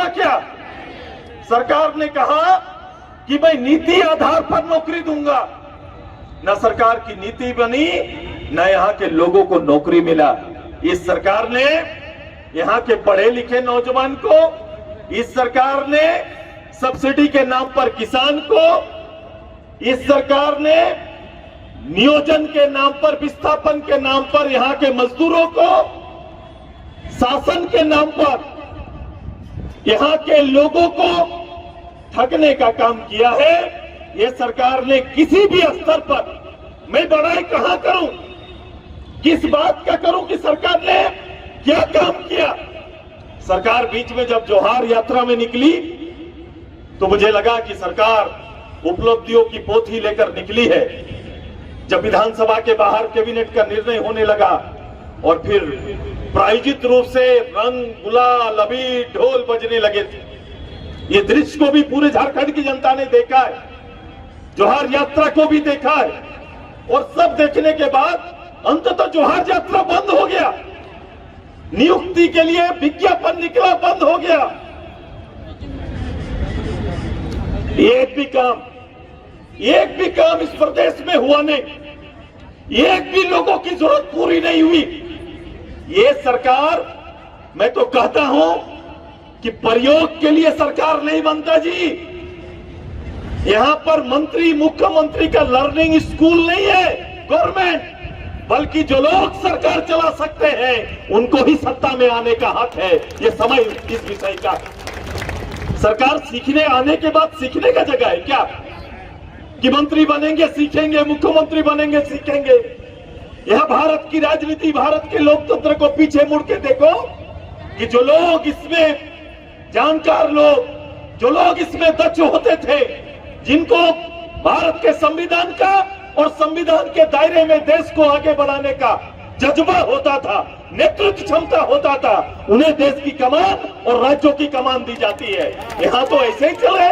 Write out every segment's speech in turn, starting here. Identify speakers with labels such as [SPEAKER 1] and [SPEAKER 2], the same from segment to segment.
[SPEAKER 1] क्या? सरकार ने कहा कि मैं नीति आधार पर नौकरी दूंगा। न सरकार की नीति बनी, न यहां के लोगों को नौकरी मिला। इस सरकार ने यहां के पढ़े लिखे नौजवान को, इस सरकार ने सब्सिडी के नाम पर किसान को, इस सरकार ने नियोजन के नाम पर, विस्थापन के नाम पर यहां के मजदूरों को, शासन के नाम पर यहां के लोगों को ठगने का काम किया है। यह सरकार ने किसी भी स्तर पर, मैं बड़ाई कहां करूं, किस बात का करूं कि सरकार ने क्या काम किया। सरकार बीच में जब जोहार यात्रा में निकली तो मुझे लगा कि सरकार उपलब्धियों की पोथी लेकर निकली है। जब विधानसभा के बाहर कैबिनेट का निर्णय होने लगा और फिर प्रायोजित रूप से रंग, गुलाल, अबीर, ढोल बजने लगे थे, ये दृश्य को भी पूरे झारखंड की जनता ने देखा है, जोहार यात्रा को भी देखा है। और सब देखने के बाद अंततः जोहार यात्रा बंद हो गया, नियुक्ति के लिए विज्ञापन निकला, बंद हो गया। एक भी काम इस प्रदेश में हुआ नहीं, एक भी लोगों की जरूरत पूरी नहीं हुई। ये सरकार, मैं तो कहता हूं कि प्रयोग के लिए सरकार नहीं बनता जी। यहां पर मंत्री, मुख्यमंत्री का लर्निंग स्कूल नहीं है गवर्नमेंट, बल्कि जो लोग सरकार चला सकते हैं उनको ही सत्ता में आने का हक है। ये समय इस विषय का, सरकार सीखने आने के बाद सीखने का जगह है क्या कि मंत्री बनेंगे सीखेंगे, मुख्यमंत्री बनेंगे सीखेंगे। यह भारत की राजनीति, भारत के लोकतंत्र को पीछे मुड़ के देखो कि जो लोग इसमें जानकार लोग, जो लोग इसमें दक्ष होते थे, जिनको भारत के संविधान का और संविधान के दायरे में देश को आगे बढ़ाने का जज्बा होता था, नेतृत्व क्षमता होता था, उन्हें देश की कमान और राज्यों की कमान दी जाती है। यहाँ तो ऐसे ही चले,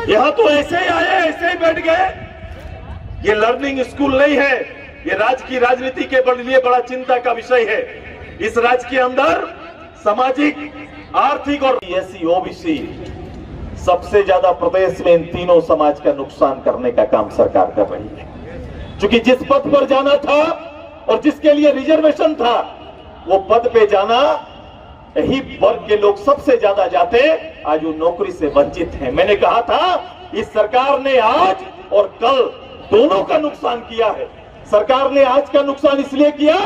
[SPEAKER 1] यहाँ तो ऐसे ही आए, ऐसे ही बैठ गए। ये लर्निंग स्कूल नहीं है, ये राज्य की राजनीति के लिए बड़ा चिंता का विषय है। इस राज्य के अंदर सामाजिक, आर्थिक और एससी, ओबीसी, सबसे ज्यादा प्रदेश में इन तीनों समाज का नुकसान करने का काम सरकार कर रही है। क्योंकि जिस पद पर जाना था और जिसके लिए रिजर्वेशन था, वो पद पे जाना यही वर्ग के लोग सबसे ज्यादा जाते, आज वो नौकरी से वंचित हैं। मैंने कहा था इस सरकार ने आज और कल दोनों का नुकसान किया है। सरकार ने आज का नुकसान इसलिए किया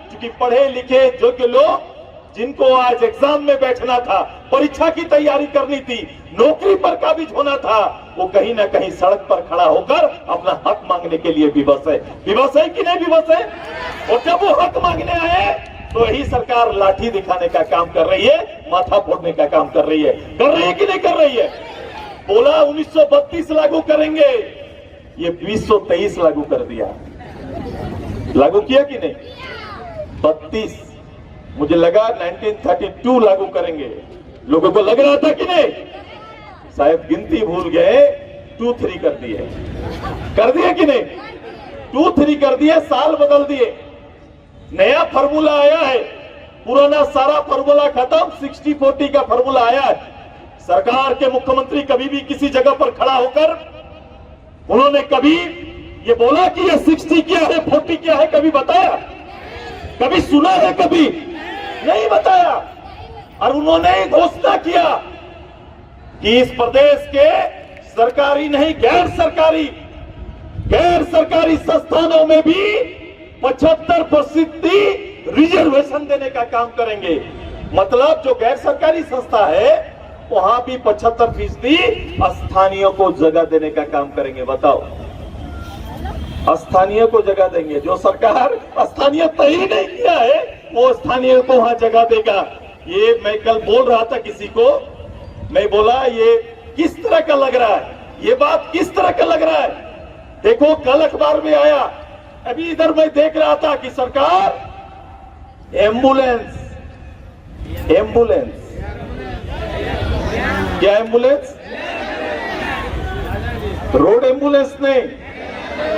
[SPEAKER 1] क्योंकि पढ़े लिखे योग्य लोग, जिनको आज एग्जाम में बैठना था, परीक्षा की तैयारी करनी थी, नौकरी पर काबिज होना था, वो कहीं ना कहीं सड़क पर खड़ा होकर अपना हक मांगने के लिए विवश है। विवश है कि नहीं विवश है? और जब वो हक मांगने आए तो यही सरकार लाठी दिखाने का काम कर रही है, माथा फोड़ने का काम कर रही है कि नहीं कर रही है? बोला 1932 लागू करेंगे, ये 2023 लागू कर दिया। लागू किया कि नहीं? 32, मुझे लगा 1932 लागू करेंगे। लोगों को लग रहा था कि नहीं? शायद गिनती भूल गए, 2-3 कर दिए कि नहीं? 2-3 कर दिए, साल बदल दिए, नया फार्मूला आया है, पुराना सारा फार्मूला खत्म, 60-40 का फार्मूला आया है। सरकार के मुख्यमंत्री कभी भी किसी जगह पर खड़ा होकर उन्होंने कभी ये बोला कि ये 60 क्या है, 40 क्या है, कभी बताया? कभी सुना है? कभी नहीं बताया। और उन्होंने घोषणा किया कि इस प्रदेश के सरकारी नहीं, गैर सरकारी संस्थानों में भी 75% रिजर्वेशन देने का काम करेंगे। मतलब जो गैर सरकारी संस्था है वहां भी 75% स्थानीय को जगह देने का काम करेंगे। बताओ, स्थानीय को जगह देंगे। जो सरकार स्थानीय तय नहीं किया है वो स्थानीय को वहां जगह देगा। ये मैं कल बोल रहा था किसी को, मैं बोला ये किस तरह का लग रहा है, ये बात किस तरह का लग रहा है? देखो कल अखबार में आया, अभी इधर मैं देख रहा था कि सरकार एम्बुलेंस क्या एम्बुलेंस? रोड एम्बुलेंस नहीं,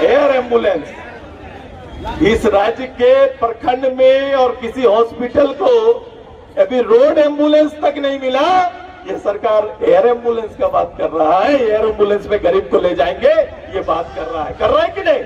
[SPEAKER 1] एयर एम्बुलेंस। इस राज्य के प्रखंड में और किसी हॉस्पिटल को अभी रोड एम्बुलेंस तक नहीं मिला, ये सरकार एयर एम्बुलेंस का बात कर रहा है, एयर एम्बुलेंस में गरीब को ले जाएंगे, ये बात कर रहा है कि नहीं?